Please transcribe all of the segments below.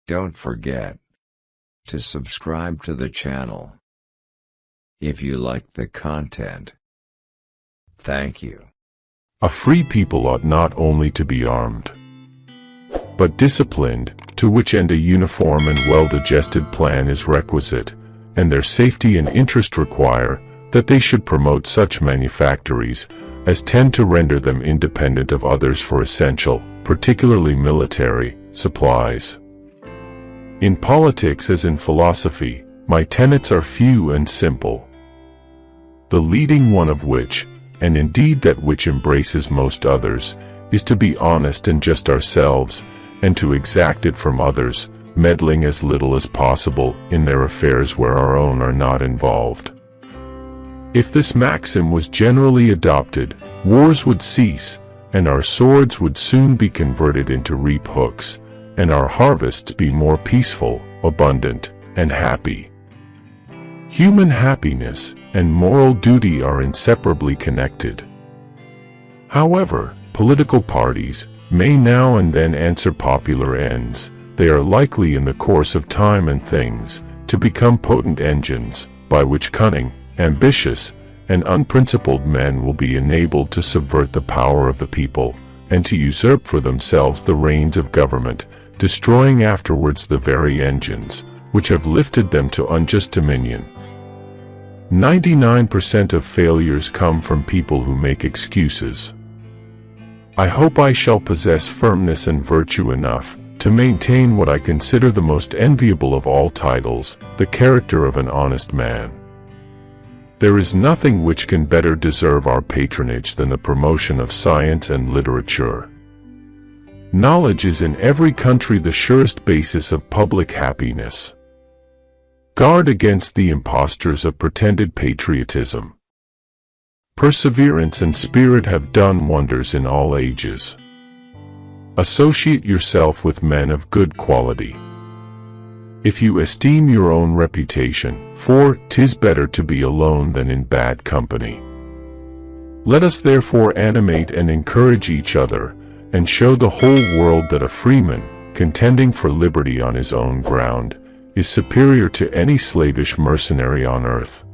Don't forget to subscribe to the channel if you like the content. Thank you. A free people ought not only to be armed, but disciplined, to which end a uniform and well-digested plan is requisite, and their safety and interest require that they should promote such manufactories as tend to render them independent of others for essential, particularly military, supplies. In politics as in philosophy, my tenets are few and simple. The leading one of which, and indeed that which embraces most others, is to be honest and just ourselves, and to exact it from others, meddling as little as possible in their affairs where our own are not involved. If this maxim was generally adopted, wars would cease, and our swords would soon be converted into reap hooks, and our harvests be more peaceful, abundant, and happy. Human happiness and moral duty are inseparably connected. However political parties may now and then answer popular ends, they are likely in the course of time and things to become potent engines, by which cunning, ambitious, and unprincipled men will be enabled to subvert the power of the people, and to usurp for themselves the reins of government, destroying afterwards the very engines which have lifted them to unjust dominion. 99% of failures come from people who make excuses. I hope I shall possess firmness and virtue enough to maintain what I consider the most enviable of all titles, the character of an honest man. There is nothing which can better deserve our patronage than the promotion of science and literature. Knowledge is in every country the surest basis of public happiness. Guard against the impostures of pretended patriotism. Perseverance and spirit have done wonders in all ages. Associate yourself with men of good quality. If you esteem your own reputation, for 'tis better to be alone than in bad company. Let us therefore animate and encourage each other, and show the whole world that a freeman, contending for liberty on his own ground, is superior to any slavish mercenary on earth.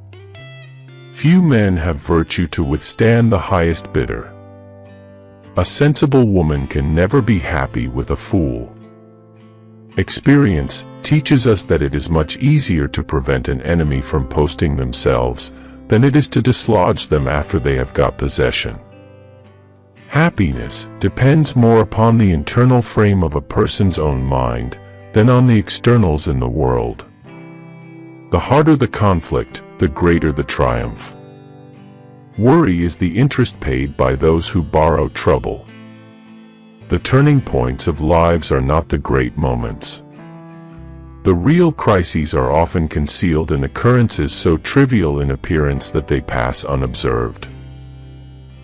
Few men have virtue to withstand the highest bidder. A sensible woman can never be happy with a fool. Experience teaches us that it is much easier to prevent an enemy from posting themselves than it is to dislodge them after they have got possession. Happiness depends more upon the internal frame of a person's own mind than on the externals in the world. The harder the conflict, the greater the triumph. Worry is the interest paid by those who borrow trouble. The turning points of lives are not the great moments. The real crises are often concealed in occurrences so trivial in appearance that they pass unobserved.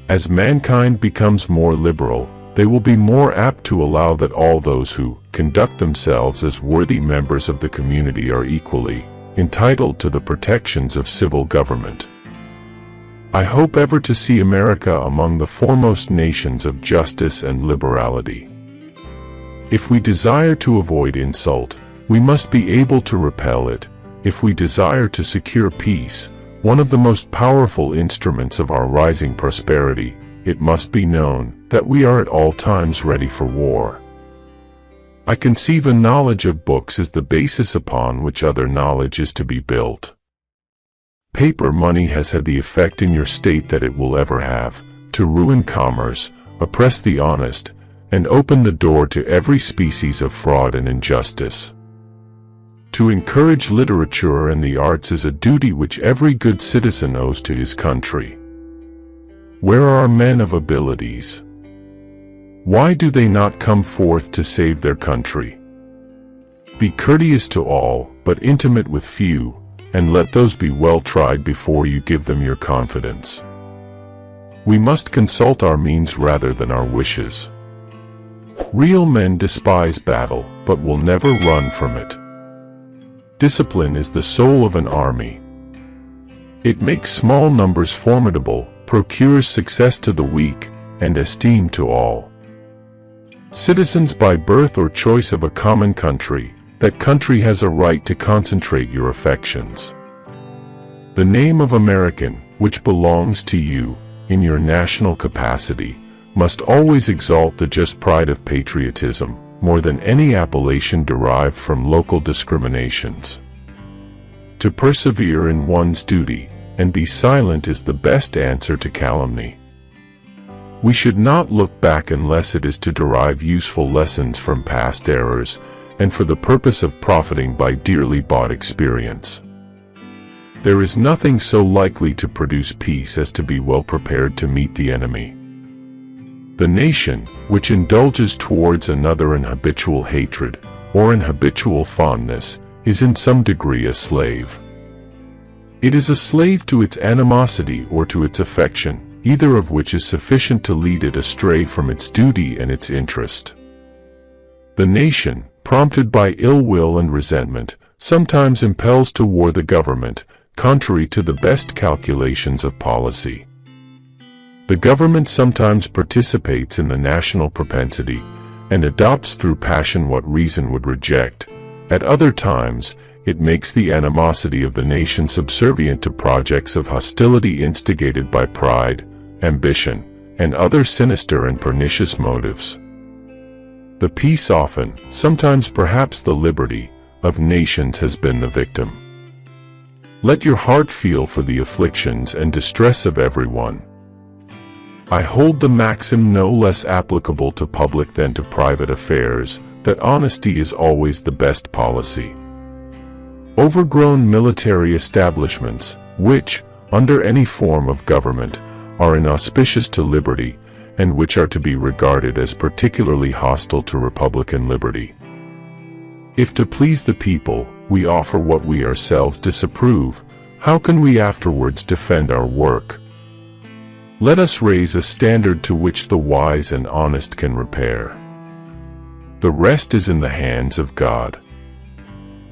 As mankind becomes more liberal, they will be more apt to allow that all those who conduct themselves as worthy members of the community are equally entitled to the protections of civil government. I hope ever to see America among the foremost nations of justice and liberality. If we desire to avoid insult, we must be able to repel it. If we desire to secure peace, one of the most powerful instruments of our rising prosperity, it must be known that we are at all times ready for war. I conceive a knowledge of books as the basis upon which other knowledge is to be built. Paper money has had the effect in your state that it will ever have, to ruin commerce, oppress the honest, and open the door to every species of fraud and injustice. To encourage literature and the arts is a duty which every good citizen owes to his country. Where are men of abilities? Why do they not come forth to save their country? Be courteous to all, but intimate with few, and let those be well tried before you give them your confidence. We must consult our means rather than our wishes. Real men despise battle, but will never run from it. Discipline is the soul of an army. It makes small numbers formidable, procures success to the weak, and esteem to all. Citizens by birth or choice of a common country, that country has a right to concentrate your affections. The name of American, which belongs to you, in your national capacity, must always exalt the just pride of patriotism, more than any appellation derived from local discriminations. To persevere in one's duty, and be silent is the best answer to calumny. We should not look back unless it is to derive useful lessons from past errors, and for the purpose of profiting by dearly bought experience. There is nothing so likely to produce peace as to be well prepared to meet the enemy. The nation, which indulges towards another in habitual hatred, or in habitual fondness, is in some degree a slave. It is a slave to its animosity or to its affection, either of which is sufficient to lead it astray from its duty and its interest. The nation, prompted by ill will and resentment, sometimes impels to war the government, contrary to the best calculations of policy. The government sometimes participates in the national propensity, and adopts through passion what reason would reject. At other times, it makes the animosity of the nation subservient to projects of hostility instigated by pride, ambition, and other sinister and pernicious motives. The peace often, sometimes perhaps the liberty, of nations has been the victim. Let your heart feel for the afflictions and distress of everyone. I hold the maxim no less applicable to public than to private affairs, that honesty is always the best policy. Overgrown military establishments, which, under any form of government, are inauspicious to liberty, and which are to be regarded as particularly hostile to republican liberty. If to please the people, we offer what we ourselves disapprove, how can we afterwards defend our work? Let us raise a standard to which the wise and honest can repair. The rest is in the hands of God.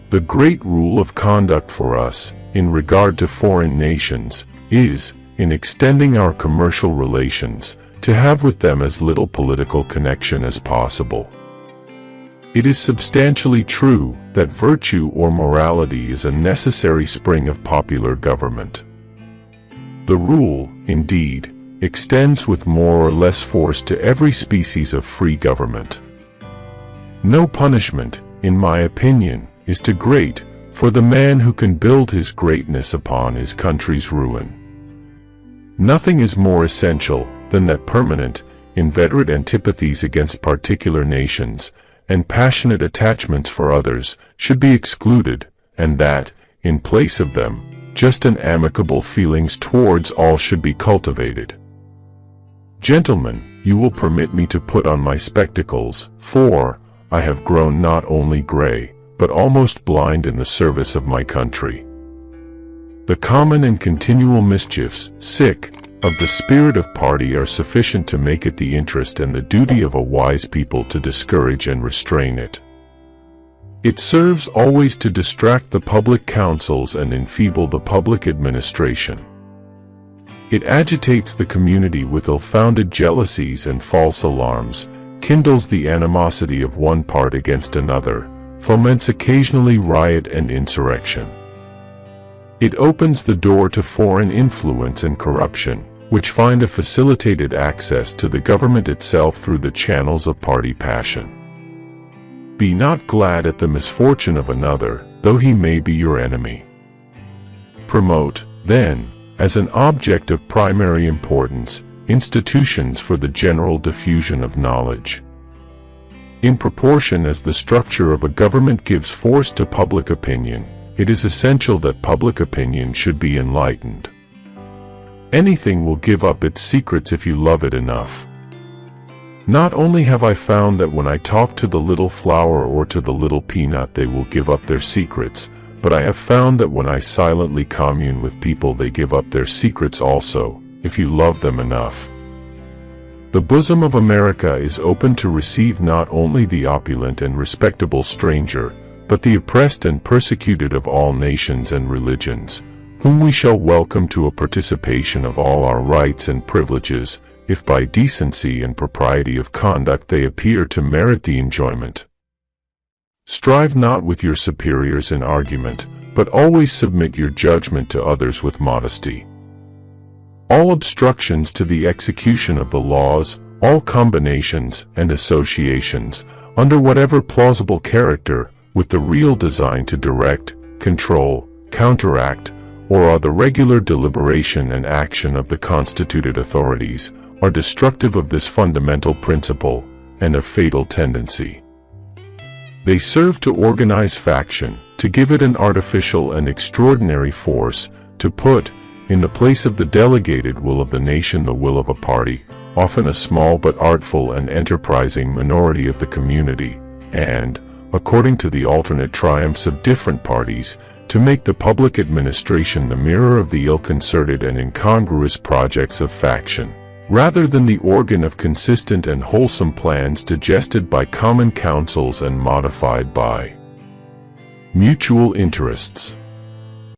The great rule of conduct for us, in regard to foreign nations, is, in extending our commercial relations, to have with them as little political connection as possible. It is substantially true that virtue or morality is a necessary spring of popular government. The rule, indeed, extends with more or less force to every species of free government. No punishment, in my opinion, is too great for the man who can build his greatness upon his country's ruin. Nothing is more essential than that permanent, inveterate antipathies against particular nations, and passionate attachments for others, should be excluded, and that, in place of them, just and amicable feelings towards all should be cultivated. Gentlemen, you will permit me to put on my spectacles, for I have grown not only gray, but almost blind in the service of my country. The common and continual mischiefs, of the spirit of party are sufficient to make it the interest and the duty of a wise people to discourage and restrain it. It serves always to distract the public councils and enfeeble the public administration. It agitates the community with ill-founded jealousies and false alarms, kindles the animosity of one part against another, foments occasionally riot and insurrection. It opens the door to foreign influence and corruption, which find a facilitated access to the government itself through the channels of party passion. Be not glad at the misfortune of another, though he may be your enemy. Promote, then, as an object of primary importance, institutions for the general diffusion of knowledge. In proportion as the structure of a government gives force to public opinion, it is essential that public opinion should be enlightened. Anything will give up its secrets if you love it enough. Not only have I found that when I talk to the little flower or to the little peanut they will give up their secrets, but I have found that when I silently commune with people they give up their secrets also, if you love them enough. The bosom of America is open to receive not only the opulent and respectable stranger, but the oppressed and persecuted of all nations and religions, whom we shall welcome to a participation of all our rights and privileges, if by decency and propriety of conduct they appear to merit the enjoyment. Strive not with your superiors in argument, but always submit your judgment to others with modesty. All obstructions to the execution of the laws, all combinations and associations, under whatever plausible character, with the real design to direct, control, counteract, or are the regular deliberation and action of the constituted authorities, are destructive of this fundamental principle, and a fatal tendency. They serve to organize faction, to give it an artificial and extraordinary force, to put, in the place of the delegated will of the nation, the will of a party, often a small but artful and enterprising minority of the community, and, according to the alternate triumphs of different parties, to make the public administration the mirror of the ill-concerted and incongruous projects of faction, rather than the organ of consistent and wholesome plans digested by common councils and modified by mutual interests.